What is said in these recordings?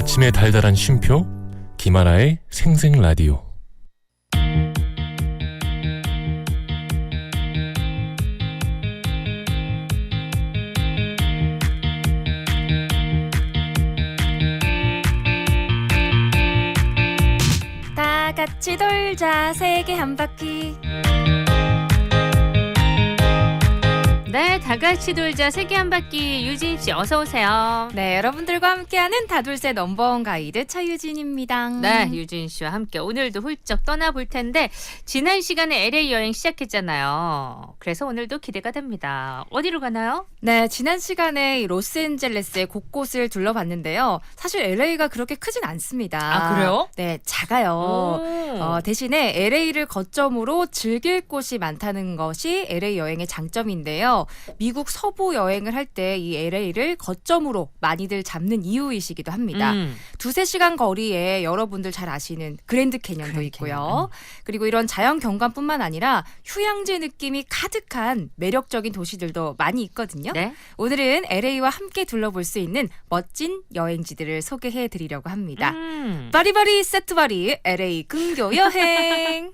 아침의 달달한 쉼표 김하나의 생생라디오. 다 같이 돌자 세계 한 바퀴. 네, 다 같이 돌자 세계 한 바퀴. 유진 씨 어서 오세요. 네, 여러분들과 함께하는 다둘세 넘버원 가이드 차유진입니다. 네, 유진 씨와 함께 오늘도 훌쩍 떠나볼 텐데 지난 시간에 LA 여행 시작했잖아요. 그래서 오늘도 기대가 됩니다. 어디로 가나요? 네, 지난 시간에 이 로스앤젤레스의 곳곳을 둘러봤는데요. 사실 LA가 그렇게 크진 않습니다. 아, 그래요? 네, 작아요. 대신에 LA를 거점으로 즐길 곳이 많다는 것이 LA 여행의 장점인데요. 미국 서부 여행을 할 때 이 LA를 거점으로 많이들 잡는 이유이시기도 합니다. 두세 시간 거리에 여러분들 잘 아시는 그랜드 캐년도 있고요. 그리고 이런 자연 경관뿐만 아니라 휴양지 느낌이 가득한 매력적인 도시들도 많이 있거든요. 네. 오늘은 LA와 함께 둘러볼 수 있는 멋진 여행지들을 소개해 드리려고 합니다. 바리바리 세트바리 LA 근교 여행.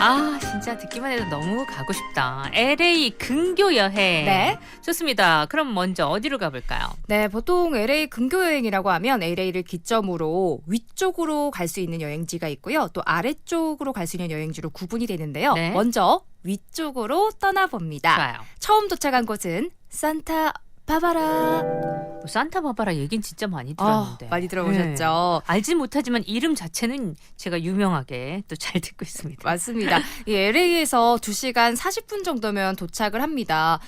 아, 진짜 듣기만 해도 너무 가고 싶다. LA 근교 여행. 네. 좋습니다. 그럼 먼저 어디로 가볼까요? 네, 보통 LA 근교 여행이라고 하면 LA를 기점으로 위쪽으로 갈 수 있는 여행지가 있고요. 또 아래쪽으로 갈 수 있는 여행지로 구분이 되는데요. 네. 먼저 위쪽으로 떠나봅니다. 좋아요. 처음 도착한 곳은 산타 바바라. 산타바바라 얘긴 진짜 많이 들었는데. 많이 들어보셨죠? 알지 못하지만 이름 자체는 제가 유명하게 또 잘 듣고 있습니다. 맞습니다. 이 LA에서 2시간 40분 정도면 도착을 합니다.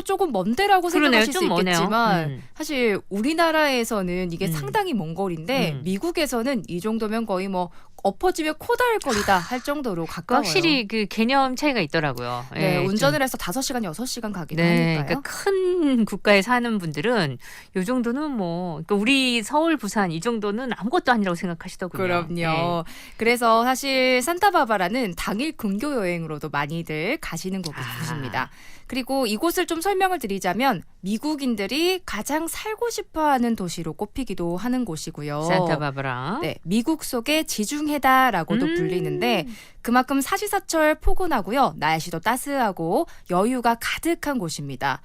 조금 먼 데라고 그러네요. 생각하실 수 좀 머네요. 있겠지만 사실 우리나라에서는 이게 상당히 먼 거리인데 음. 미국에서는 이 정도면 거의 뭐 엎어지면 코 닿을 거리다 할 정도로 가까워요. 확실히 그 개념 차이가 있더라고요. 네, 좀. 운전을 해서 5시간, 6시간 가기도 네, 하니까요. 그러니까 큰 국가에 사는 분들은 요 정도는 뭐 그러니까 우리 서울, 부산 이 정도는 아무것도 아니라고 생각하시더군요. 그럼요. 네. 그래서 사실 산타바바라는 당일 근교 여행으로도 많이들 가시는 곳입니다. 그리고 이곳을 좀 설명을 드리자면 미국인들이 가장 살고 싶어하는 도시로 꼽히기도 하는 곳이고요. 산타바바라. 네, 미국 속의 지중해다라고도 불리는데 그만큼 사시사철 포근하고요. 날씨도 따스하고 여유가 가득한 곳입니다.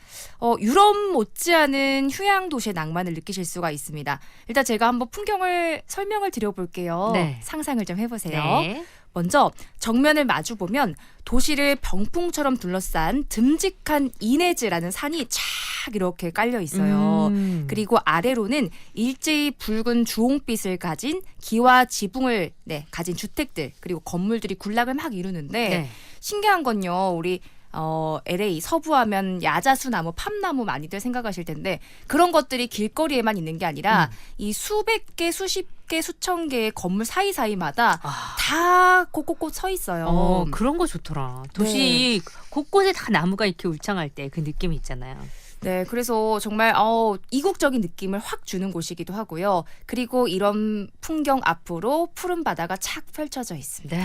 유럽 못지않은 휴양 도시의 낭만을 느끼실 수가 있습니다. 일단 제가 한번 풍경을 설명을 드려볼게요. 네. 상상을 좀 해보세요. 네. 먼저 정면을 마주보면 도시를 병풍처럼 둘러싼 듬직한 이네즈라는 산이 쫙 이렇게 깔려 있어요. 그리고 아래로는 일제히 붉은 주홍빛을 가진 기와 지붕을 가진 주택들 그리고 건물들이 군락을 막 이루는데 네. 신기한 건요. 우리 LA 서부하면 야자수 나무, 팜나무 많이들 생각하실 텐데 그런 것들이 길거리에만 있는 게 아니라 이 수백 개, 수십 개, 수천 개의 건물 사이사이마다 다 곳곳곳 서 있어요. 그런 거 좋더라. 도시 곳곳에 다 나무가 이렇게 울창할 때 그 느낌이 있잖아요. 네, 그래서 정말 이국적인 느낌을 확 주는 곳이기도 하고요. 그리고 이런 풍경 앞으로 푸른 바다가 착 펼쳐져 있습니다. 네.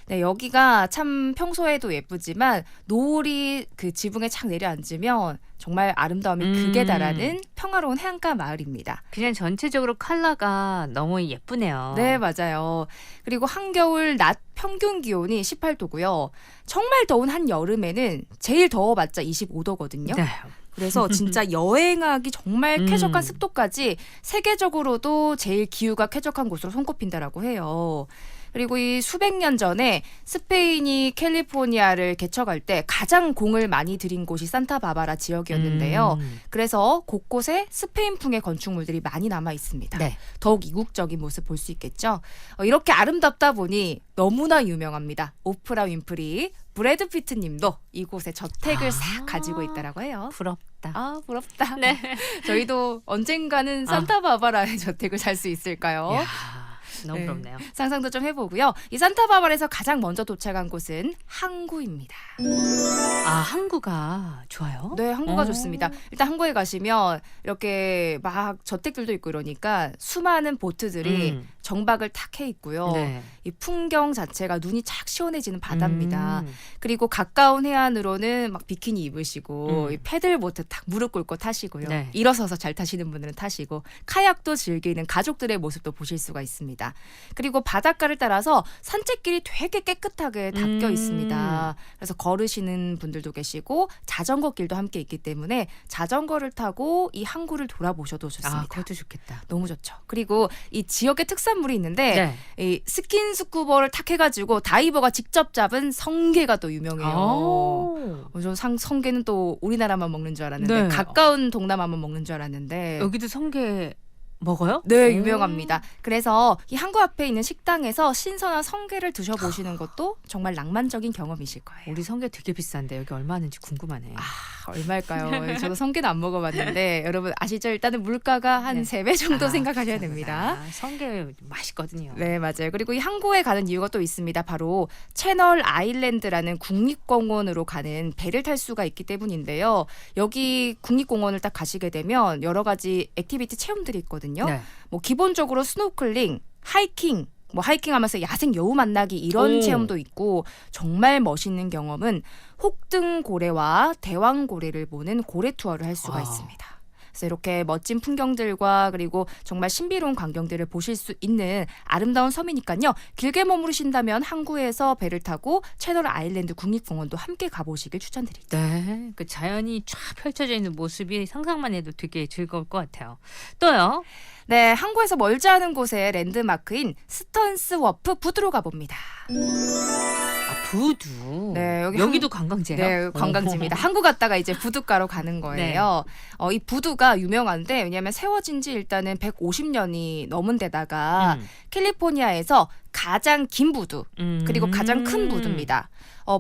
네, 여기가 참 평소에도 예쁘지만 노을이 그 지붕에 착 내려앉으면 정말 아름다움이 극에 달하는 평화로운 해안가 마을입니다. 그냥 전체적으로 컬러가 너무 예쁘네요. 네, 맞아요. 그리고 한겨울 낮 평균 기온이 18도고요. 정말 더운 한여름에는 제일 더워봤자 25도거든요. 네. 그래서 진짜 여행하기 정말 쾌적한 습도까지 세계적으로도 제일 기후가 쾌적한 곳으로 손꼽힌다라고 해요. 그리고 이 수백 년 전에 스페인이 캘리포니아를 개척할 때 가장 공을 많이 들인 곳이 산타바바라 지역이었는데요. 그래서 곳곳에 스페인풍의 건축물들이 많이 남아 있습니다. 네. 더욱 이국적인 모습 볼 수 있겠죠. 이렇게 아름답다 보니 너무나 유명합니다. 오프라 윈프리, 브래드 피트 님도 이곳에 저택을 싹 가지고 있다라고 해요. 부럽다. 부럽다. 네. 저희도 언젠가는 산타바바라의 저택을 살 수 있을까요? 이야, 너무 네. 부럽네요. 상상도 좀 해보고요. 이 산타바바라에서 가장 먼저 도착한 곳은 항구입니다. 아, 항구가 좋아요? 네, 항구가 좋습니다. 일단 항구에 가시면 이렇게 막 저택들도 있고 이러니까 수많은 보트들이 정박을 탁 해 있고요. 네. 이 풍경 자체가 눈이 착 시원해지는 바다입니다. 음. 그리고 가까운 해안으로는 막 비키니 입으시고 이 패들보트 탁 무릎 꿇고 타시고요. 네. 일어서서 잘 타시는 분들은 타시고 카약도 즐기는 가족들의 모습도 보실 수가 있습니다. 그리고 바닷가를 따라서 산책길이 되게 깨끗하게 닦여 있습니다. 그래서 걸으시는 분들도 계시고 자전거 길도 함께 있기 때문에 자전거를 타고 이 항구를 돌아보셔도 좋습니다. 아, 그것도 좋겠다. 너무 좋죠. 그리고 이 지역의 특산물이 있는데 네. 이 스킨스쿠버를 탁 해가지고 다이버가 직접 잡은 성게가 또 유명해요. 오. 저 성게는 또 우리나라만 먹는 줄 알았는데 네. 가까운 동남아만 먹는 줄 알았는데 여기도 성게 먹어요? 네, 유명합니다. 그래서 이 항구 앞에 있는 식당에서 신선한 성게를 드셔보시는 것도 정말 낭만적인 경험이실 거예요. 우리 성게 되게 비싼데 여기 얼마 하는지 궁금하네. 얼마일까요? 저도 성게는 안 먹어봤는데 여러분 아시죠? 일단은 물가가 한 네. 3배 정도 아, 생각하셔야 비싸구나. 됩니다. 성게 맛있거든요. 네, 맞아요. 그리고 이 항구에 가는 이유가 또 있습니다. 바로 채널 아일랜드라는 국립공원으로 가는 배를 탈 수가 있기 때문인데요. 여기 국립공원을 딱 가시게 되면 여러 가지 액티비티 체험들이 있거든요. 네. 뭐 기본적으로 스노클링, 하이킹, 뭐 하이킹하면서 야생 여우 만나기 이런 오. 체험도 있고 정말 멋있는 경험은 혹등고래와 대왕고래를 보는 고래 투어를 할 수가 와. 있습니다. 그래서 이렇게 멋진 풍경들과 그리고 정말 신비로운 광경들을 보실 수 있는 아름다운 섬이니까요. 길게 머무르신다면 항구에서 배를 타고 채널 아일랜드 국립공원도 함께 가보시길 추천드립니다. 네, 그 자연이 쫙 펼쳐져 있는 모습이 상상만 해도 되게 즐거울 것 같아요. 또요? 네, 항구에서 멀지 않은 곳에 랜드마크인 스턴스 워프 부두로 가봅니다. 아, 부두. 네, 여기도 관광지예요? 네, 관광지입니다. 항구 갔다가 이제 부둣가로 가는 거예요. 이 부두가 유명한데 왜냐하면 세워진 지 일단은 150년이 넘은 데다가 캘리포니아에서 가장 긴 부두 그리고 가장 큰 부두입니다.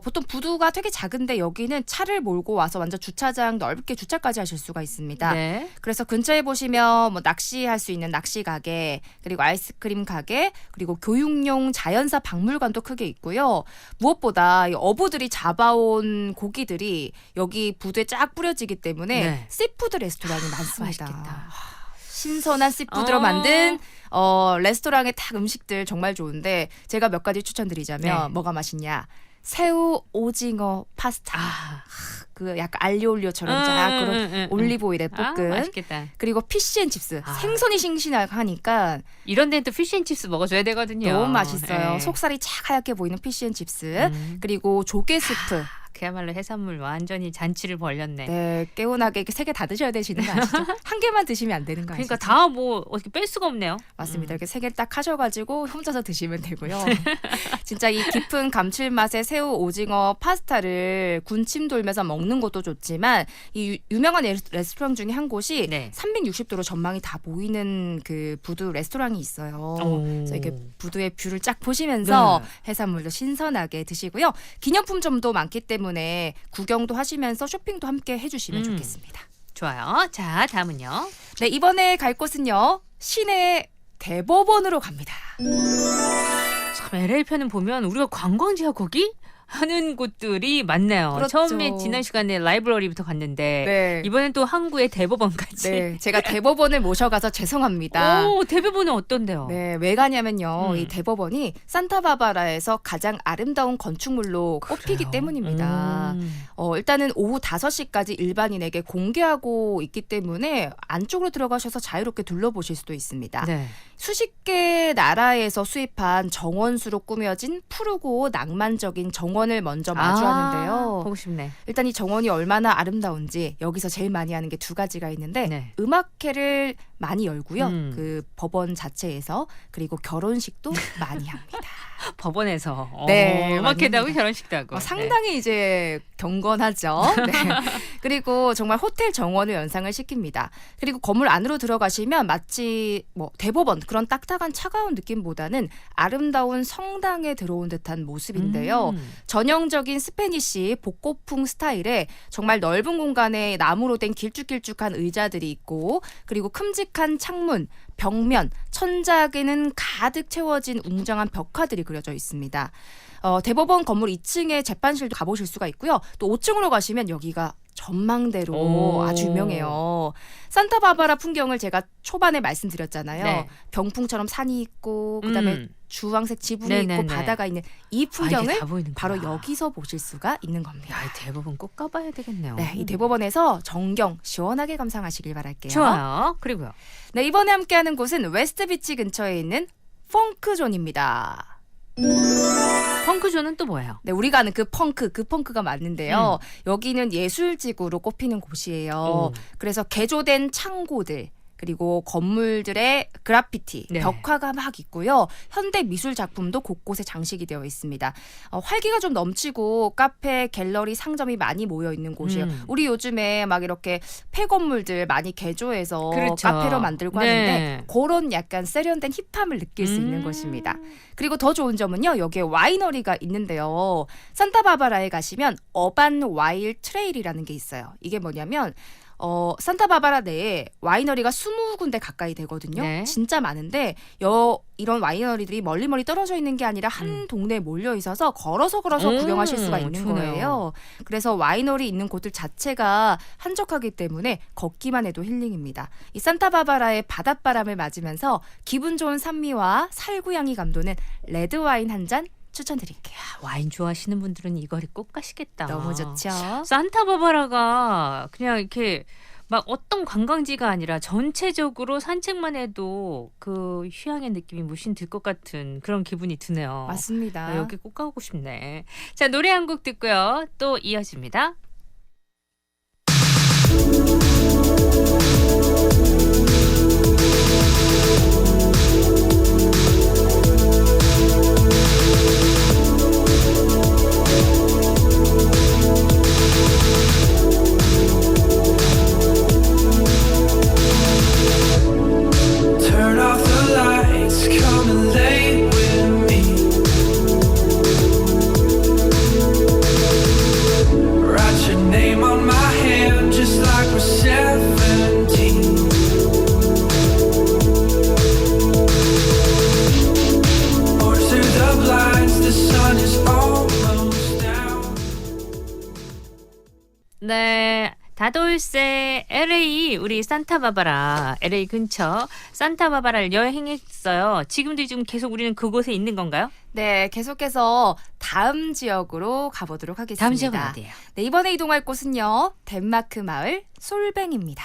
보통 부두가 되게 작은데 여기는 차를 몰고 와서 완전 주차장 넓게 주차까지 하실 수가 있습니다. 네. 그래서 근처에 보시면 뭐 낚시할 수 있는 낚시 가게, 그리고 아이스크림 가게, 그리고 교육용 자연사 박물관도 크게 있고요. 무엇보다 이 어부들이 잡아온 고기들이 여기 부두에 쫙 뿌려지기 때문에 네. 씨푸드 레스토랑이 많습니다. 맛있겠다. 신선한 씨푸드로 만든 레스토랑의 탁 음식들 정말 좋은데 제가 몇 가지 추천드리자면 네. 뭐가 맛있냐? 새우 오징어 파스타. 그 약간 알리올리오처럼 쫙 그런 올리브 오일에 볶은. 맛있겠다. 그리고 피쉬앤칩스. 생선이 싱싱하니까 이런 데는 또 피쉬앤칩스 먹어줘야 되거든요. 너무 맛있어요. 네. 속살이 착 하얗게 보이는 피쉬앤칩스. 그리고 조개 스프. 그야말로 해산물 완전히 잔치를 벌렸네. 네, 개운하게 이렇게 3개 다 드셔야 되시는 거 아시죠? 한 개만 드시면 안 되는 거 아시죠? 그러니까 다 뭐 어떻게 뺄 수가 없네요. 맞습니다. 이렇게 3개 딱 하셔가지고 혼자서 드시면 되고요. 진짜 이 깊은 감칠맛의 새우 오징어 파스타를 군침 돌면서 먹는 것도 좋지만 이 유명한 레스토랑 중에 한 곳이 네. 360도로 전망이 다 보이는 그 부두 레스토랑이 있어요. 오. 그래서 이렇게 부두의 뷰를 쫙 보시면서 네. 해산물도 신선하게 드시고요. 기념품점도 많기 때문에 구경도 하시면서 쇼핑도 함께 해주시면 좋겠습니다. 좋아요. 자, 다음은요. 네, 이번에 갈 곳은요. 시내 대법원으로 갑니다. 참 LA 편은 보면 우리가 관광지야 거기? 하는 곳들이 많네요. 그렇죠. 처음에 지난 시간에 라이브러리부터 갔는데 네. 이번엔 또 항구의 대법원까지. 네, 제가 대법원을 모셔가서 죄송합니다. 오, 대법원은 어떤데요? 네, 왜 가냐면요. 이 대법원이 산타바바라에서 가장 아름다운 건축물로 꼽히기 그래요? 때문입니다. 일단은 오후 5시까지 일반인에게 공개하고 있기 때문에 안쪽으로 들어가셔서 자유롭게 둘러보실 수도 있습니다. 네. 수십 개 나라에서 수입한 정원수로 꾸며진 푸르고 낭만적인 정원을 먼저 마주하는데요. 보고 싶네. 일단 이 정원이 얼마나 아름다운지 여기서 제일 많이 하는 게 2가지가 있는데 네. 음악회를 많이 열고요. 음. 그 법원 자체에서 그리고 결혼식도 많이 합니다. 법원에서. 네, 음악회도 하고 맞습니다. 결혼식도 하고. 상당히 이제 경건하죠. 네. 그리고 정말 호텔 정원을 연상을 시킵니다. 그리고 건물 안으로 들어가시면 마치 뭐 대법원 그런 딱딱한 차가운 느낌보다는 아름다운 성당에 들어온 듯한 모습인데요. 전형적인 스페니시 복고풍 스타일에 정말 넓은 공간에 나무로 된 길쭉길쭉한 의자들이 있고 그리고 큼직한 창문, 벽면, 천장에는 가득 채워진 웅장한 벽화들이 그려져 있습니다. 대법원 건물 2층에 재판실도 가보실 수가 있고요. 또 5층으로 가시면 여기가 전망대로 오. 아주 유명해요. 산타바바라 풍경을 제가 초반에 말씀드렸잖아요. 네. 병풍처럼 산이 있고 그다음에 주황색 지붕이 있고 네네네. 바다가 있는 이 이게 풍경을 다 보이는구나. 바로 여기서 보실 수가 있는 겁니다. 야, 이 대법원 꼭 가봐야 되겠네요. 네, 이 대법원에서 정경 시원하게 감상하시길 바랄게요. 좋아요. 그리고요. 네, 이번에 함께하는 곳은 웨스트비치 근처에 있는 펑크존입니다. 펑크존은 또 뭐예요? 네, 우리가 아는 그 펑크가 맞는데요. 여기는 예술지구로 꼽히는 곳이에요. 오. 그래서 개조된 창고들 그리고 건물들의 그래피티, 네. 벽화가 막 있고요. 현대 미술 작품도 곳곳에 장식이 되어 있습니다. 활기가 좀 넘치고 카페, 갤러리, 상점이 많이 모여 있는 곳이에요. 우리 요즘에 막 이렇게 폐건물들 많이 개조해서 그렇죠. 카페로 만들고 네. 하는데 그런 약간 세련된 힙함을 느낄 수 있는 곳입니다. 그리고 더 좋은 점은요. 여기에 와이너리가 있는데요. 산타바바라에 가시면 어반 와일 트레일이라는 게 있어요. 이게 뭐냐면 산타바바라 내에 와이너리가 20군데 가까이 되거든요. 네. 진짜 많은데 이런 와이너리들이 멀리 떨어져 있는 게 아니라 한 동네에 몰려 있어서 걸어서 구경하실 수가 있는 좋네요. 거예요. 그래서 와이너리 있는 곳들 자체가 한적하기 때문에 걷기만 해도 힐링입니다. 이 산타바바라의 바닷바람을 맞으면서 기분 좋은 산미와 살구향이 감도는 레드와인 한 잔 추천드릴게요. 와인 좋아하시는 분들은 이 거리 꼭 가시겠다. 너무 좋죠. 산타바바라가 그냥 이렇게 막 어떤 관광지가 아니라 전체적으로 산책만 해도 그 휴양의 느낌이 물씬 들 것 같은 그런 기분이 드네요. 맞습니다. 아, 여기 꼭 가고 싶네. 자, 노래 한 곡 듣고요. 또 이어집니다. Turn off the lights, come and lay with me. Write your name on my hand, just like we're 17. Or through the blinds, the sun is almost down. 네. 다돌세 LA 우리 산타바바라 LA 근처 산타바바라를 여행했어요. 지금도 지금 계속 우리는 그곳에 있는 건가요? 네, 계속해서 다음 지역으로 가보도록 하겠습니다. 다음 지역은 어디예요? 네, 이번에 이동할 곳은요. 덴마크 마을 솔뱅입니다.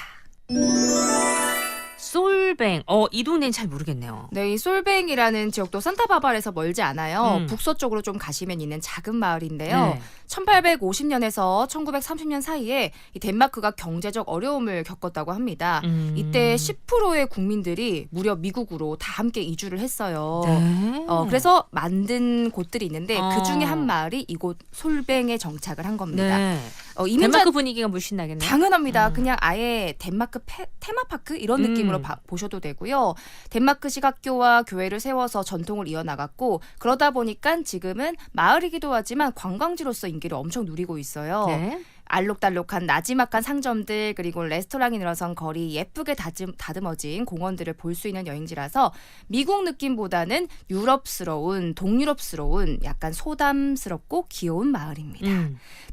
솔뱅. 이 동네는 잘 모르겠네요. 네, 이 솔뱅이라는 지역도 산타바바라에서 멀지 않아요. 음. 북서쪽으로 좀 가시면 있는 작은 마을인데요. 네. 1850년에서 1930년 사이에 이 덴마크가 경제적 어려움을 겪었다고 합니다. 이때 10%의 국민들이 무려 미국으로 다 함께 이주를 했어요. 네. 그래서 만든 곳들이 있는데 그 중에 어. 한 마을이 이곳 솔뱅에 정착을 한 겁니다. 네. 이민자 덴마크 분위기가 물씬 나겠네요. 당연합니다. 그냥 아예 덴마크 테마파크 이런 느낌으로 보셔도 되고요. 덴마크식 학교와 교회를 세워서 전통을 이어나갔고 그러다 보니까 지금은 마을이기도 하지만 관광지로서 인기를 엄청 누리고 있어요. 네. 알록달록한 나지막한 상점들 그리고 레스토랑이 늘어선 거리 예쁘게 다듬어진 공원들을 볼 수 있는 여행지라서 미국 느낌보다는 유럽스러운 동유럽스러운 약간 소담스럽고 귀여운 마을입니다.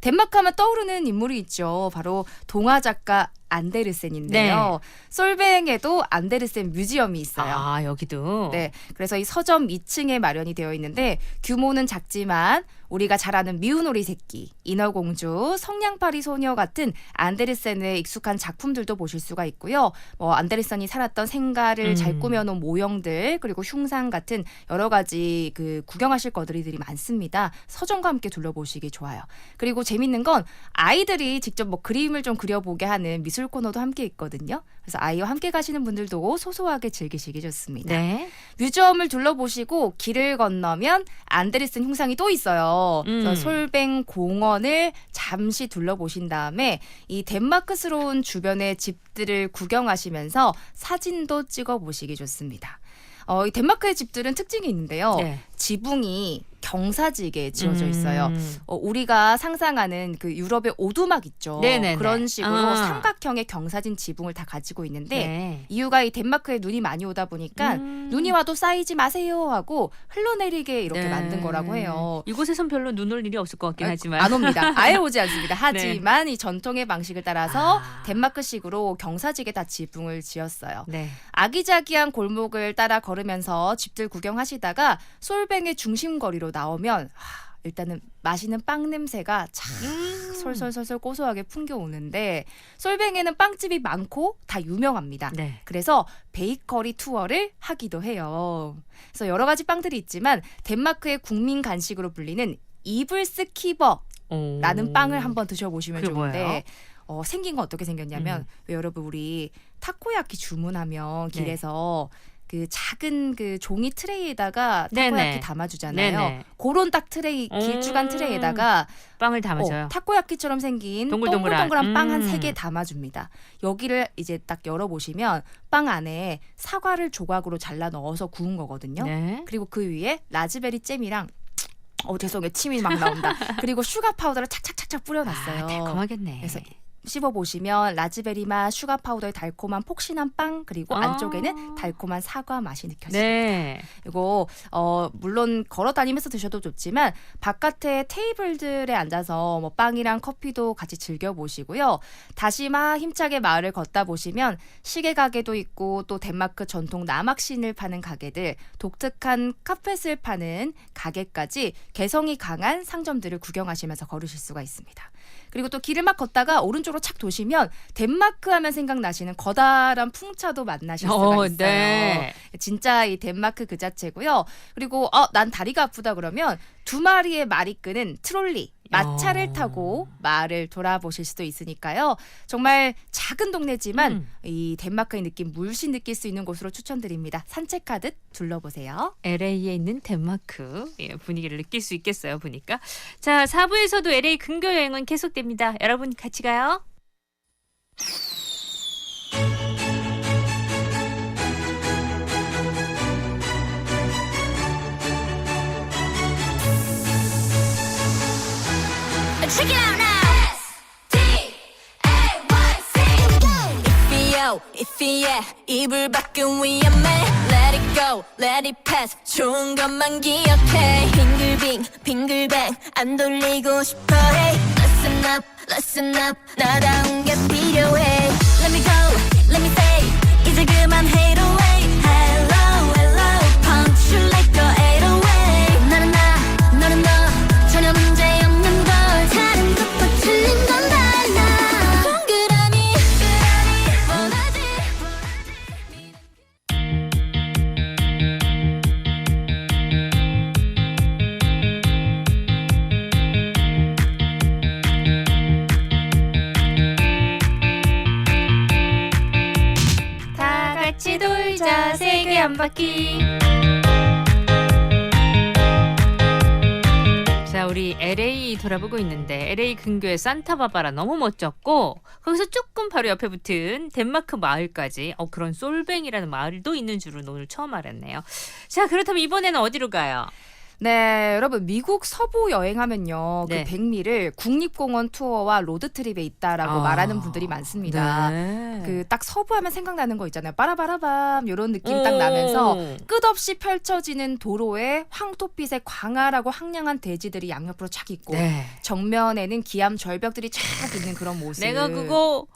덴마크 하면 떠오르는 인물이 있죠. 바로 동화 작가 안데르센인데요. 솔뱅에도 안데르센 뮤지엄이 있어요. 아, 여기도. 네, 그래서 이 서점 2층에 마련이 되어 있는데 규모는 작지만 우리가 잘 아는 미운 오리 새끼, 인어공주, 성냥팔이 소녀 같은 안데르센의 익숙한 작품들도 보실 수가 있고요. 안데르센이 살았던 생가를 잘 꾸며놓은 모형들 그리고 흉상 같은 여러 가지 그 구경하실 것들이 많습니다. 서점과 함께 둘러보시기 좋아요. 그리고 재밌는 건 아이들이 직접 그림을 좀 그려보게 하는 미술 코너도 함께 있거든요. 그래서 아이와 함께 가시는 분들도 소소하게 즐기시기 좋습니다. 네. 뮤지엄을 둘러보시고 길을 건너면 안데르센 흉상이 또 있어요. 그래서 솔뱅 공원을 잠시 둘러보신 다음에 이 덴마크스러운 주변의 집들을 구경하시면서 사진도 찍어보시기 좋습니다. 이 덴마크의 집들은 특징이 있는데요. 네. 지붕이 경사지게 지어져 있어요. 우리가 상상하는 그 유럽의 오두막 있죠. 네네네. 그런 식으로 아. 삼각형의 경사진 지붕을 다 가지고 있는데 네. 이유가 이 덴마크에 눈이 많이 오다 보니까 눈이 와도 쌓이지 마세요 하고 흘러내리게 이렇게 네. 만든 거라고 해요. 이곳에선 별로 눈 올 일이 없을 것 같긴 하지만 안 옵니다. 아예 오지 않습니다. 하지만 이 전통의 방식을 따라서 아. 덴마크식으로 경사지게 다 지붕을 지었어요. 네. 아기자기한 골목을 따라 걸으면서 집들 구경하시다가 솔뱅의 중심거리로 나오면 일단은 맛있는 빵 냄새가 착 솔솔솔솔 고소하게 풍겨오는데 솔뱅에는 빵집이 많고 다 유명합니다. 네. 그래서 베이커리 투어를 하기도 해요. 그래서 여러 가지 빵들이 있지만 덴마크의 국민 간식으로 불리는 이블스키버라는 빵을 한번 드셔보시면 그게 좋은데 뭐예요? 생긴 건 어떻게 생겼냐면 왜 여러분 우리 타코야키 주문하면 네. 길에서 그 작은 그 종이 트레이에다가 네네. 타코야키 담아주잖아요. 네네. 그런 딱 트레이 길쭉한 트레이에다가 빵을 담아줘요. 타코야키처럼 생긴 동글동글한. 동글동글한 빵 한 3개 담아줍니다. 여기를 이제 딱 열어보시면 빵 안에 사과를 조각으로 잘라 넣어서 구운 거거든요. 네. 그리고 그 위에 라즈베리 잼이랑 죄송해요. 침이 막 나온다. 그리고 슈가 파우더를 착착착착 뿌려놨어요. 아, 달콤하겠네. 그래서 씹어보시면 라즈베리 맛, 슈가 파우더의 달콤한 폭신한 빵 그리고 안쪽에는 달콤한 사과 맛이 느껴집니다. 네. 이거 물론 걸어 다니면서 드셔도 좋지만 바깥에 테이블들에 앉아서 뭐 빵이랑 커피도 같이 즐겨보시고요. 다시마 힘차게 마을을 걷다 보시면 시계 가게도 있고 또 덴마크 전통 나막신을 파는 가게들, 독특한 카펫을 파는 가게까지 개성이 강한 상점들을 구경하시면서 걸으실 수가 있습니다. 그리고 또 길을 막 걷다가 오른쪽으로 착 도시면 덴마크 하면 생각나시는 커다란 풍차도 만나실 수가 있어요. 네. 진짜 이 덴마크 그 자체고요. 그리고 난 다리가 아프다 그러면 2마리의 말이 끄는 트롤리, 마차를 타고 마을을 돌아보실 수도 있으니까요. 정말 작은 동네지만 이 덴마크의 느낌 물씬 느낄 수 있는 곳으로 추천드립니다. 산책하듯 둘러보세요. LA에 있는 덴마크 분위기를 느낄 수 있겠어요. 보니까. 자, 4부에서도 LA 근교 여행은 계속됩니다. 여러분 같이 가요. Check it out now. S-T-A-Y-C. Ifio, ifie, 이불 밖은 위험해. Let it go, let it pass. 좋은 것만 기억해. 빙글빙, 빙글뱅, 안 돌리고 싶어해. Listen up, listen up. 나다운 게 필요해. Let me go, let me say. 이제 그만 hate away. Hello, hello. Punch you like a 808. 나는 나, 너는 너. 전혀 문제 없는 걸. 다른 것과 틀린 건 달라. 동그라미 원하지. 다 같이 돌자 세계 한 바퀴. 자, 우리 LA 돌아보고 있는데 LA 근교의 산타바바라 너무 멋졌고 거기서 조금 바로 옆에 붙은 덴마크 마을까지 그런 솔뱅이라는 마을도 있는 줄은 오늘 처음 알았네요. 자, 그렇다면 이번에는 어디로 가요? 네, 여러분 미국 서부 여행하면요. 네. 그 백미를 국립공원 투어와 로드트립에 있다라고 말하는 분들이 많습니다. 네. 그 딱 서부하면 생각나는 거 있잖아요. 빠라바라밤 이런 느낌 딱 나면서 끝없이 펼쳐지는 도로에 황토빛의 광활하고 황량한 대지들이 양옆으로 착 있고 네. 정면에는 기암 절벽들이 쫙 있는 그런 모습. 내가 그거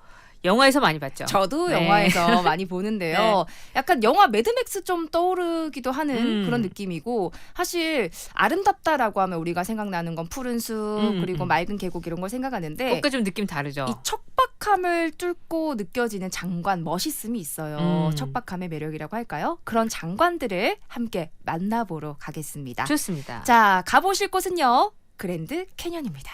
영화에서 많이 봤죠. 저도 네. 영화에서 많이 보는데요. 약간 영화 매드맥스 좀 떠오르기도 하는 그런 느낌이고 사실 아름답다라고 하면 우리가 생각나는 건 푸른 숲 그리고 맑은 계곡 이런 걸 생각하는데 뭔가 좀 느낌 다르죠. 이 척박함을 뚫고 느껴지는 장관 멋있음이 있어요. 척박함의 매력이라고 할까요? 그런 장관들을 함께 만나보러 가겠습니다. 좋습니다. 자, 가보실 곳은요. 그랜드 캐년입니다.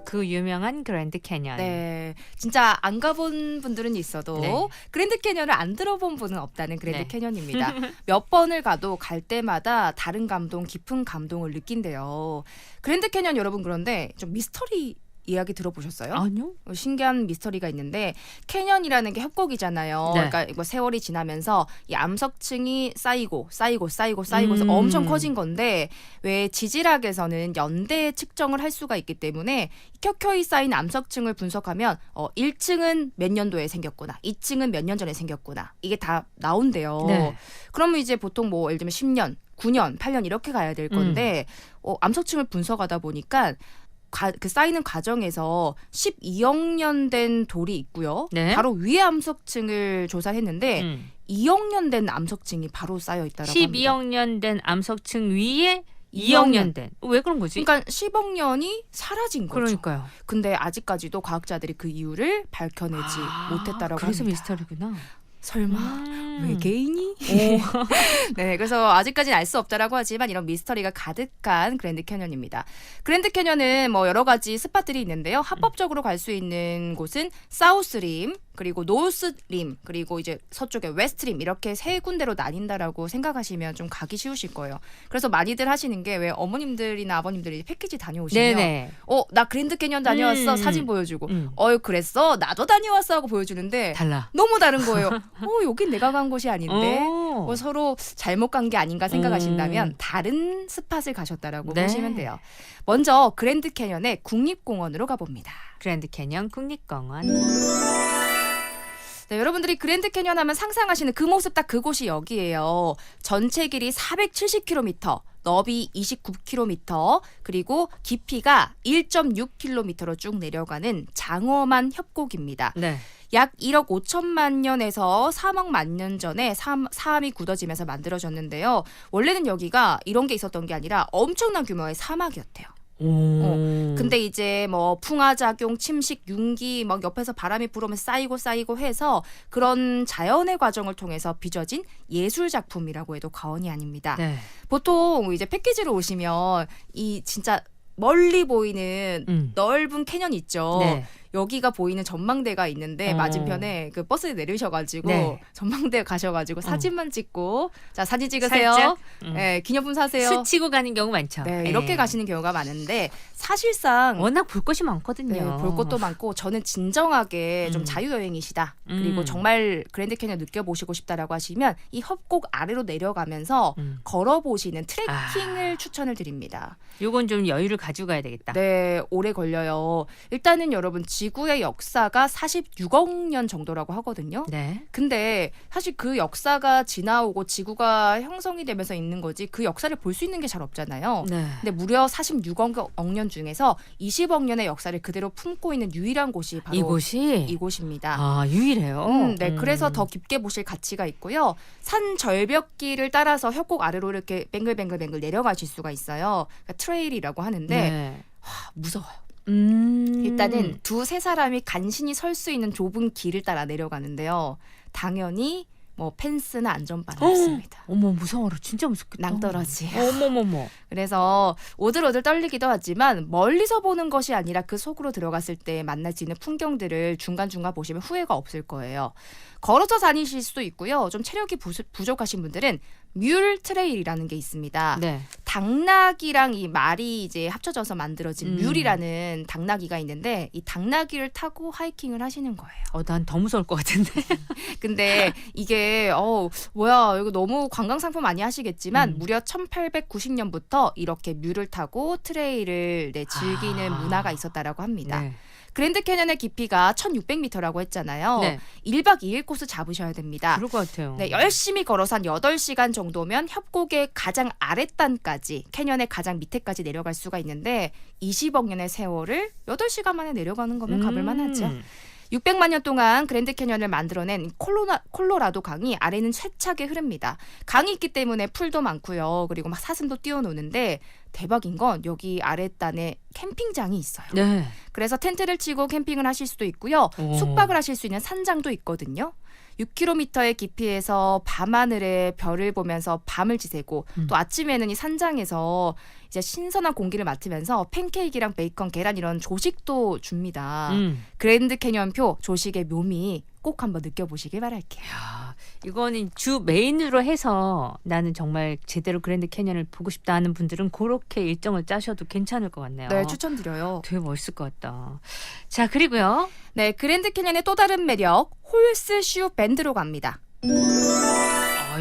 그 유명한 그랜드 캐년. 네, 진짜 안 가본 분들은 있어도 네. 그랜드 캐년을 안 들어본 분은 없다는 그랜드 네. 캐년입니다. 몇 번을 가도 갈 때마다 다른 감동, 깊은 감동을 느낀대요. 그랜드 캐년 여러분 그런데 좀 미스터리 이야기 들어보셨어요? 아니요. 신기한 미스터리가 있는데 캐년이라는 게 협곡이잖아요. 네. 그러니까 이거 세월이 지나면서 이 암석층이 쌓이고서 엄청 커진 건데 왜 지질학에서는 연대 측정을 할 수가 있기 때문에 켜켜이 쌓인 암석층을 분석하면 1층은 몇 년도에 생겼구나, 2층은 몇 년 전에 생겼구나, 이게 다 나온대요. 네. 그러면 이제 보통 뭐 예를 들면 10년, 9년, 8년 이렇게 가야 될 건데 암석층을 분석하다 보니까 그 쌓이는 과정에서 12억 년 된 돌이 있고요. 네. 바로 위에 암석층을 조사했는데 2억 년 된 암석층이 바로 쌓여 있다라고 합니다. 12억 년 된 암석층 위에 2억 2억 년 된. 왜 그런 거지? 그러니까 10억 년이 사라진 거죠. 그러니까요. 근데 아직까지도 과학자들이 그 이유를 밝혀내지 못했다라고 그래서 합니다. 미스터리구나. 설마 외계인이? 네, 그래서 아직까지는 알 수 없다라고 하지만 이런 미스터리가 가득한 그랜드 캐년입니다. 그랜드 캐년은 뭐 여러 가지 스팟들이 있는데요. 합법적으로 갈 수 있는 곳은 사우스림, 그리고 노스림, 그리고 이제 서쪽에 웨스트림, 이렇게 세 군데로 나뉜다라고 생각하시면 좀 가기 쉬우실 거예요. 그래서 많이들 하시는 게 왜 어머님들이나 아버님들이 패키지 다녀오시면 네네. 나 그랜드 캐년 다녀왔어, 사진 보여주고 그랬어, 나도 다녀왔어 하고 보여주는데 달라. 너무 다른 거예요. 여긴 내가 간 곳이 아닌데 오. 서로 잘못 간 게 아닌가 생각하신다면 다른 스팟을 가셨다라고 네. 보시면 돼요. 먼저 그랜드 캐년의 국립공원으로 가봅니다. 그랜드 캐년 국립공원. 네, 여러분들이 그랜드 캐년 하면 상상하시는 그 모습, 딱 그곳이 여기예요. 전체 길이 470km, 너비 29km, 그리고 깊이가 1.6km로 쭉 내려가는 장엄한 협곡입니다. 네. 약 1억 5천만 년에서 3억 만 년 전에 사암이 굳어지면서 만들어졌는데요. 원래는 여기가 이런 게 있었던 게 아니라 엄청난 규모의 사막이었대요. 근데 이제 뭐 풍화작용, 침식, 융기, 막 옆에서 바람이 불어오면서 쌓이고 해서 그런 자연의 과정을 통해서 빚어진 예술 작품이라고 해도 과언이 아닙니다. 네. 보통 이제 패키지로 오시면 이 진짜 멀리 보이는 넓은 캐년 있죠. 네. 여기가 보이는 전망대가 있는데 맞은편에 그 버스에 내리셔가지고 네. 전망대 가셔가지고 사진만 찍고, 자, 사진 찍으세요. 살짝? 네, 기념품 사세요. 스치고 가는 경우 많죠. 네, 이렇게 가시는 경우가 많은데 사실상 워낙 볼 것이 많거든요. 네, 볼 것도 많고 저는 진정하게 좀 자유여행이시다. 그리고 정말 그랜드 캐년 느껴보시고 싶다라고 하시면 이 협곡 아래로 내려가면서 걸어보시는 트레킹을 추천을 드립니다. 요건 좀 여유를 가지고 가야 되겠다. 네, 오래 걸려요. 일단은 여러분 지구의 역사가 46억 년 정도라고 하거든요. 네. 근데 사실 그 역사가 지나오고 지구가 형성이 되면서 있는 거지 그 역사를 볼 수 있는 게 잘 없잖아요. 네. 근데 무려 46억 년 중에서 20억 년의 역사를 그대로 품고 있는 유일한 곳이 바로 이곳입니다. 아, 유일해요. 네, 그래서 더 깊게 보실 가치가 있고요. 산 절벽길을 따라서 협곡 아래로 이렇게 뱅글뱅글 내려가실 수가 있어요. 그러니까 트레일이라고 하는데 네. 무서워요. 일단은 두세 사람이 간신히 설 수 있는 좁은 길을 따라 내려가는데요. 당연히 뭐 펜스나 안전바는 없습니다. 어머, 무서워라. 진짜 무섭겠다. 낭떠러지. 어머머머. 그래서 오들오들 떨리기도 하지만 멀리서 보는 것이 아니라 그 속으로 들어갔을 때 만날 수 있는 풍경들을 중간중간 보시면 후회가 없을 거예요. 걸어서 다니실 수도 있고요. 좀 체력이 부족하신 분들은 뮬 트레일이라는 게 있습니다. 네. 당나귀랑 이 말이 이제 합쳐져서 만들어진 뮬이라는 당나귀가 있는데 이 당나귀를 타고 하이킹을 하시는 거예요. 난 더 무서울 것 같은데. 근데 이게 뭐야 이거 너무 관광 상품 많이 하시겠지만 무려 1890년부터 이렇게 뮬을 타고 트레일을 즐기는 문화가 있었다라고 합니다. 네. 그랜드 캐년의 깊이가 1600m라고 했잖아요. 네. 1박 2일 코스 잡으셔야 됩니다. 그럴 것 같아요. 네, 열심히 걸어서 한 8시간 정도면 협곡의 가장 아랫단까지, 캐년의 가장 밑에까지 내려갈 수가 있는데 20억 년의 세월을 8시간 만에 내려가는 거면 가볼만 하죠. 600만 년 동안 그랜드 캐년을 만들어낸 콜로라도 강이 아래는 세차게 흐릅니다. 강이 있기 때문에 풀도 많고요. 그리고 막 사슴도 뛰어노는데 대박인 건 여기 아랫단에 캠핑장이 있어요. 네. 그래서 텐트를 치고 캠핑을 하실 수도 있고요. 숙박을 하실 수 있는 산장도 있거든요. 6km의 깊이에서 밤하늘에 별을 보면서 밤을 지새고 또 아침에는 이 산장에서 이제 신선한 공기를 맡으면서 팬케이크랑 베이컨, 계란 이런 조식도 줍니다. 그랜드 캐년표 조식의 묘미 꼭 한번 느껴보시길 바랄게요. 야, 이거는 주 메인으로 해서 나는 정말 제대로 그랜드 캐년을 보고 싶다 하는 분들은 그렇게 일정을 짜셔도 괜찮을 것 같네요. 네, 추천드려요. 되게 멋있을 것 같다. 자, 그리고요. 네, 그랜드 캐년의 또 다른 매력, 홀스슈 밴드로 갑니다.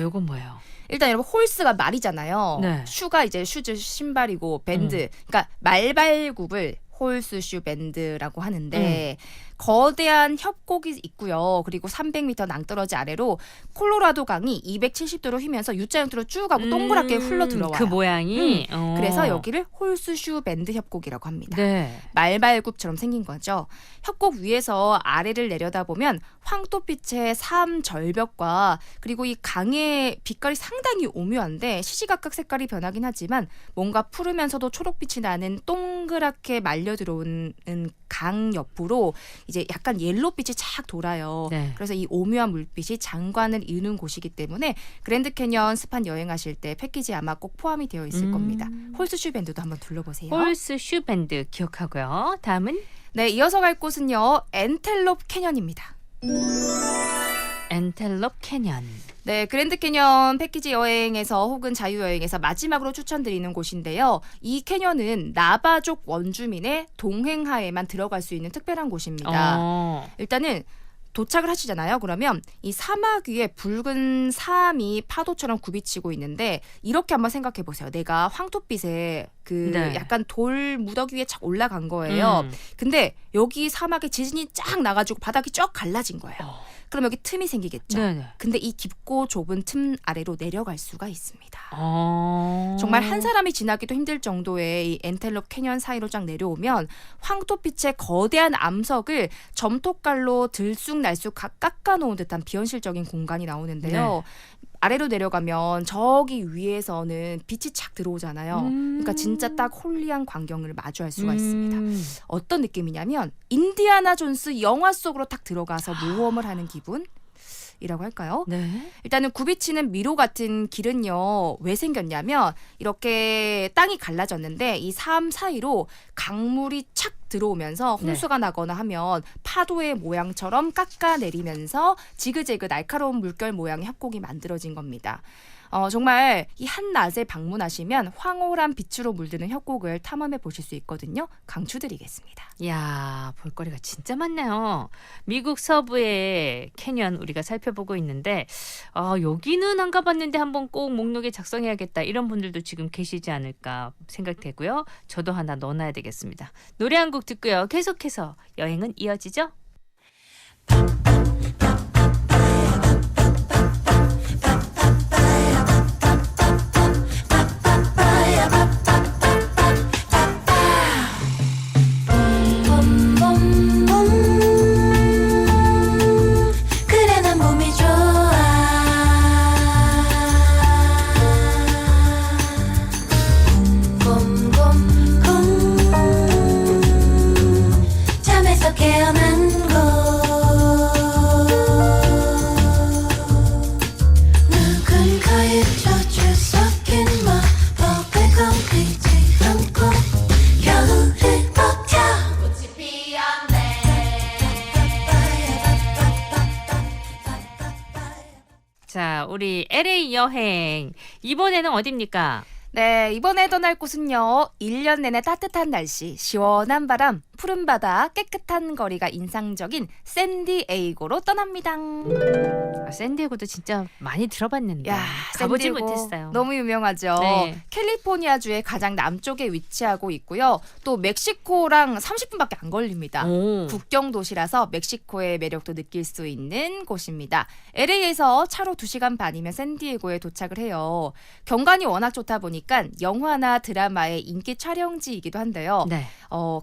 요건 뭐예요? 일단 여러분 홀스가 말이잖아요. 네. 슈가 이제 슈즈 신발이고 밴드, 그러니까 말발굽을 홀스슈 밴드라고 하는데 거대한 협곡이 있고요. 그리고 300m 낭떠러지 아래로 콜로라도 강이 270도로 휘면서 U자 형태로 쭉 가고 동그랗게 흘러 들어와요. 그 모양이. 그래서 여기를 홀스슈 밴드 협곡이라고 합니다. 네. 말발굽처럼 생긴 거죠. 협곡 위에서 아래를 내려다보면 황토빛의 삼 절벽과 그리고 이 강의 빛깔이 상당히 오묘한데 시시각각 색깔이 변하긴 하지만 뭔가 푸르면서도 초록빛이 나는 동그랗게 말려 들어오는 강 옆으로 이제 약간 옐로빛이 착 돌아요. 네. 그래서 이 오묘한 물빛이 장관을 이루는 곳이기 때문에 그랜드 캐년 스판 여행하실 때 패키지에 아마 꼭 포함이 되어 있을 겁니다. 홀스슈 밴드도 한번 둘러보세요. 홀스 슈 밴드 기억하고요. 다음은 네, 이어서 갈 곳은요. 엔텔롭 캐년입니다. 엔텔롭 캐년. 네, 그랜드 캐년 패키지 여행에서 혹은 자유여행에서 마지막으로 추천드리는 곳인데요. 이 캐년은 나바족 원주민의 동행하에만 들어갈 수 있는 특별한 곳입니다. 일단은 도착을 하시잖아요. 그러면 이 사막 위에 붉은 사암이 파도처럼 굽이치고 있는데 이렇게 한번 생각해 보세요. 내가 황토빛에 네. 약간 돌 무더기 위에 착 올라간 거예요. 근데 여기 사막에 지진이 쫙 나가지고 바닥이 쫙 갈라진 거예요. 그럼 여기 틈이 생기겠죠. 네네. 근데 이 깊고 좁은 틈 아래로 내려갈 수가 있습니다. 어. 정말 한 사람이 지나기도 힘들 정도의 이 엔텔롭 캐년 사이로 쫙 내려오면 황토빛의 거대한 암석을 점토칼로 들쑥날쑥 깎아놓은 듯한 비현실적인 공간이 나오는데요. 아래로 내려가면 저기 위에서는 빛이 착 들어오잖아요. 그러니까 진짜 딱 홀리한 광경을 마주할 수가 있습니다. 어떤 느낌이냐면 인디아나 존스 영화 속으로 딱 들어가서 모험을 하는 기분이라고 할까요? 네. 일단은 굽이치는 미로 같은 길은요. 왜 생겼냐면 이렇게 땅이 갈라졌는데 이 삶 사이로 강물이 착 들어오면서 홍수가 나거나 하면 파도의 모양처럼 깎아내리면서 지그재그 날카로운 물결 모양의 협곡이 만들어진 겁니다. 정말 이 한낮에 방문하시면 황홀한 빛으로 물드는 협곡을 탐험해 보실 수 있거든요. 강추드리겠습니다. 야, 볼거리가 진짜 많네요. 미국 서부의 캐년 우리가 살펴보고 있는데 여기는 안 가봤는데 한번 꼭 목록에 작성해야겠다 이런 분들도 지금 계시지 않을까 생각되고요. 저도 하나 넣어놔야 되겠습니다. 노래 한 곡 듣고요. 계속해서 여행은 이어지죠? 그래 난 몸이 좋아 잠에서 깨어난 곳 누군가의 젖을 섞인 마법의 컴퓨터 감고 겨울을 버텨 꽃이 피었네. 자, 우리 LA 여행 이번에는 어디입니까? 네, 이번에 떠날 곳은요. 1년 내내 따뜻한 날씨, 시원한 바람, 푸른 바다, 깨끗한 거리가 인상적인 샌디에이고로 떠납니다. 샌디에고도 진짜 많이 들어봤는데 야, 가보지 샌디에고 못했어요. 너무 유명하죠. 네. 캘리포니아주의 가장 남쪽에 위치하고 있고요. 또 멕시코랑 30분밖에 안 걸립니다. 오. 국경 도시라서 멕시코의 매력도 느낄 수 있는 곳입니다. LA에서 차로 2시간 반이면 샌디에고에 도착을 해요. 경관이 워낙 좋다 보니까 영화나 드라마의 인기 촬영지이기도 한데요. 네.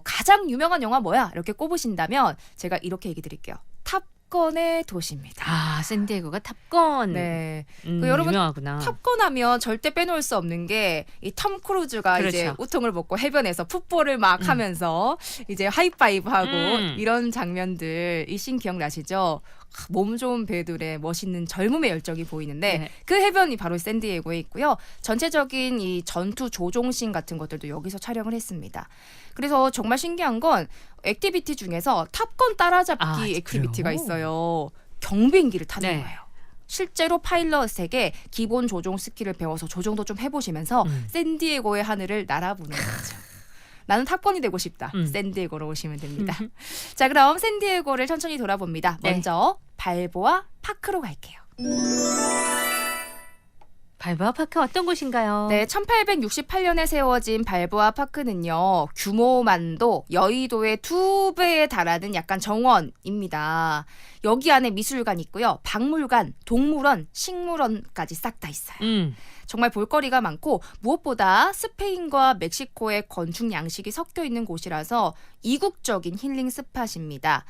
가장 유명한 영화 뭐야? 이렇게 꼽으신다면 제가 이렇게 얘기 드릴게요. 탑건의 도시입니다. 아, 샌디에고가 탑건. 네. 여러분 유명하구나. 탑건 하면 절대 빼놓을 수 없는 게 이 톰 크루즈가 그렇죠. 이제 우통을 벗고 해변에서 풋볼을 막 하면서 이제 하이파이브하고 이런 장면들 이 씬 기억나시죠? 몸 좋은 배들의 멋있는 젊음의 열정이 보이는데 네. 그 해변이 바로 샌디에고에 있고요. 전체적인 이 전투 조종씬 같은 것들도 여기서 촬영을 했습니다. 그래서 정말 신기한 건 액티비티 중에서 탑건 따라잡기 아, 액티비티가 그래요? 있어요. 경비행기를 타는 네. 거예요. 실제로 파일럿에게 기본 조종 스킬을 배워서 조종도 좀 해보시면서 샌디에고의 하늘을 날아보는 거죠. 나는 탑건이 되고 싶다. 샌디에고로 오시면 됩니다. 자, 그럼 샌디에고를 천천히 돌아봅니다. 네. 먼저 발보아 파크로 갈게요. 발보아 파크 어떤 곳인가요? 네, 1868년에 세워진 발보아 파크는요, 규모만도 여의도의 2배에 달하는 약간 정원입니다. 여기 안에 미술관 있고요, 박물관, 동물원, 식물원까지 싹 다 있어요. 정말 볼거리가 많고 무엇보다 스페인과 멕시코의 건축 양식이 섞여 있는 곳이라서 이국적인 힐링 스팟입니다.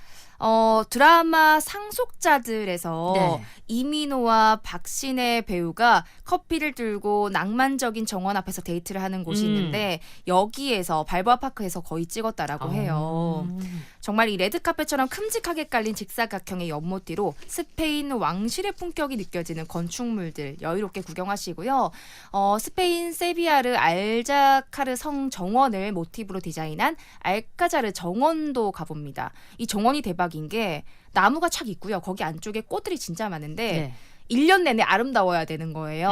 드라마 상속자들에서 네. 이민호와 박신혜 배우가 커피를 들고 낭만적인 정원 앞에서 데이트를 하는 곳이 있는데 여기에서 발보아 파크에서 거의 찍었다라고 해요. 정말 이 레드카펫처럼 큼직하게 깔린 직사각형의 연못뒤로 스페인 왕실의 품격이 느껴지는 건축물들 여유롭게 구경하시고요. 스페인 세비야르 알자카르 성 정원을 모티브로 디자인한 알카자르 정원도 가봅니다. 이 정원이 대박인 게 나무가 착 있고요. 거기 안쪽에 꽃들이 진짜 많은데 네. 1년 내내 아름다워야 되는 거예요.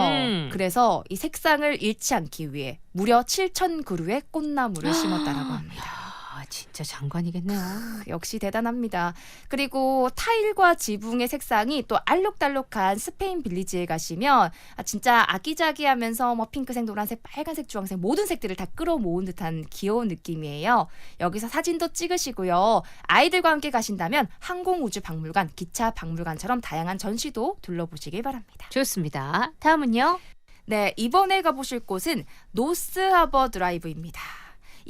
그래서 이 색상을 잃지 않기 위해 무려 7,000그루의 꽃나무를 심었다라고 합니다. 아, 진짜 장관이겠네요. 역시 대단합니다. 그리고 타일과 지붕의 색상이 또 알록달록한 스페인 빌리지에 가시면 진짜 아기자기하면서 뭐 핑크색, 노란색, 빨간색, 주황색 모든 색들을 다 끌어모은 듯한 귀여운 느낌이에요. 여기서 사진도 찍으시고요. 아이들과 함께 가신다면 항공우주박물관, 기차박물관처럼 다양한 전시도 둘러보시길 바랍니다. 좋습니다. 다음은요? 네, 이번에 가보실 곳은 노스하버 드라이브입니다.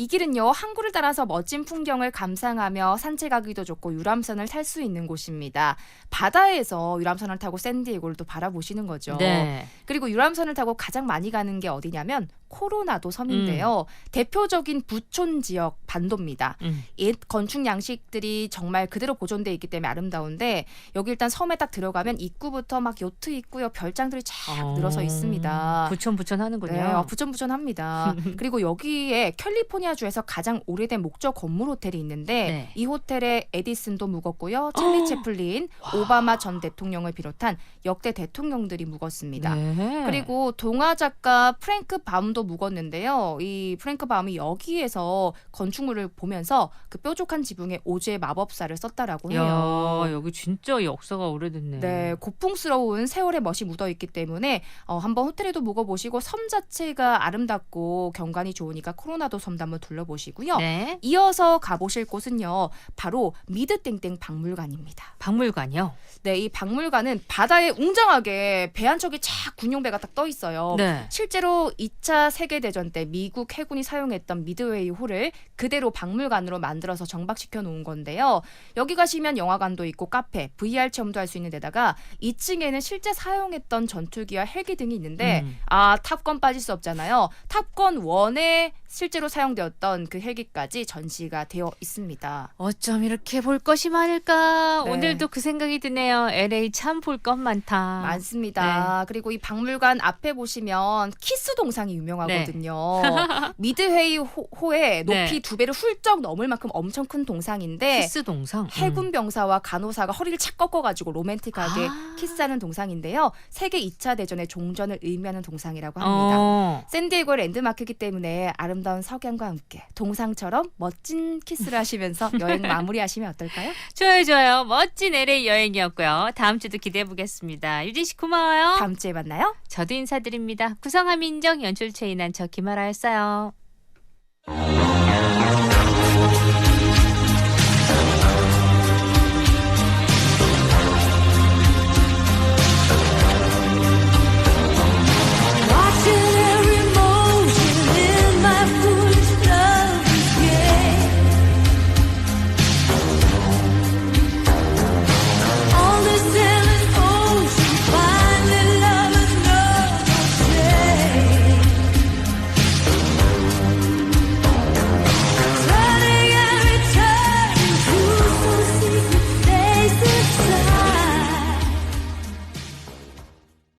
이 길은요, 항구를 따라서 멋진 풍경을 감상하며 산책하기도 좋고 유람선을 탈 수 있는 곳입니다. 바다에서 유람선을 타고 샌디에고를 또 바라보시는 거죠. 네. 그리고 유람선을 타고 가장 많이 가는 게 어디냐면 코로나도 섬인데요. 대표적인 부촌 지역 반도입니다. 옛 건축 양식들이 정말 그대로 보존돼 있기 때문에 아름다운데 여기 일단 섬에 딱 들어가면 입구부터 막 요트 있고요. 별장들이 쫙 늘어서 있습니다. 부촌 하는군요. 네, 부천부천합니다. 그리고 여기에 캘리포니아주에서 가장 오래된 목적 건물 호텔이 있는데 네. 이 호텔에 에디슨도 묵었고요. 찰리 채플린, 오바마 전 대통령을 비롯한 역대 대통령들이 묵었습니다. 네. 그리고 동화 작가 프랭크 밤도 묵었는데요. 이 프랭크 밤이 여기에서 건축물을 보면서 그 뾰족한 지붕에 오즈의 마법사를 썼다라고 해요. 야, 여기 진짜 역사가 오래됐네. 네, 고풍스러운 세월의 멋이 묻어있기 때문에 한번 호텔에도 묵어보시고 섬 자체가 아름답고 경관이 좋으니까 코로나도 섬도 한번 둘러보시고요. 네. 이어서 가보실 곳은요, 바로 미드땡땡 박물관입니다. 박물관이요? 네, 이 박물관은 바다에 웅장하게 배 한 척이 착 군용배가 딱 떠 있어요. 네. 실제로 2차 세계대전 때 미국 해군이 사용했던 미드웨이 홀을 그대로 박물관으로 만들어서 정박시켜 놓은 건데요. 여기 가시면 영화관도 있고 카페, VR 체험도 할 수 있는 데다가 2층에는 실제 사용했던 전투기와 헬기 등이 있는데 탑건 빠질 수 없잖아요. 탑건 1에 실제로 사용되었던 그 헬기까지 전시가 되어 있습니다. 어쩜 이렇게 볼 것이 많을까? 네. 오늘도 그 생각이 드네요. LA 참 볼 것 많다. 많습니다. 그리고 이 박물관 앞에 보시면 키스 동상이 유명하거든요. 미드웨이 호의 높이 네. 2배를 훌쩍 넘을 만큼 엄청 큰 동상인데 키스 동상. 해군 병사와 간호사가 허리를 착 꺾어가지고 로맨틱하게 키스하는 동상인데요. 세계 2차 대전의 종전을 의미하는 동상이라고 합니다. 샌디에고의 랜드마크이기 때문에 아름다운 석양과 함께 동상처럼 멋진 키스를 하시면서 여행 마무리하시면 어떨까요? 좋아요. 멋진 LA 여행이었고요. 다음 주도 기대해 보겠습니다. 유진 씨 고마워요. 다음 주에 만나요. 저도 인사드립니다. 구성함 인정 연출 최인한 저 김아라였어요.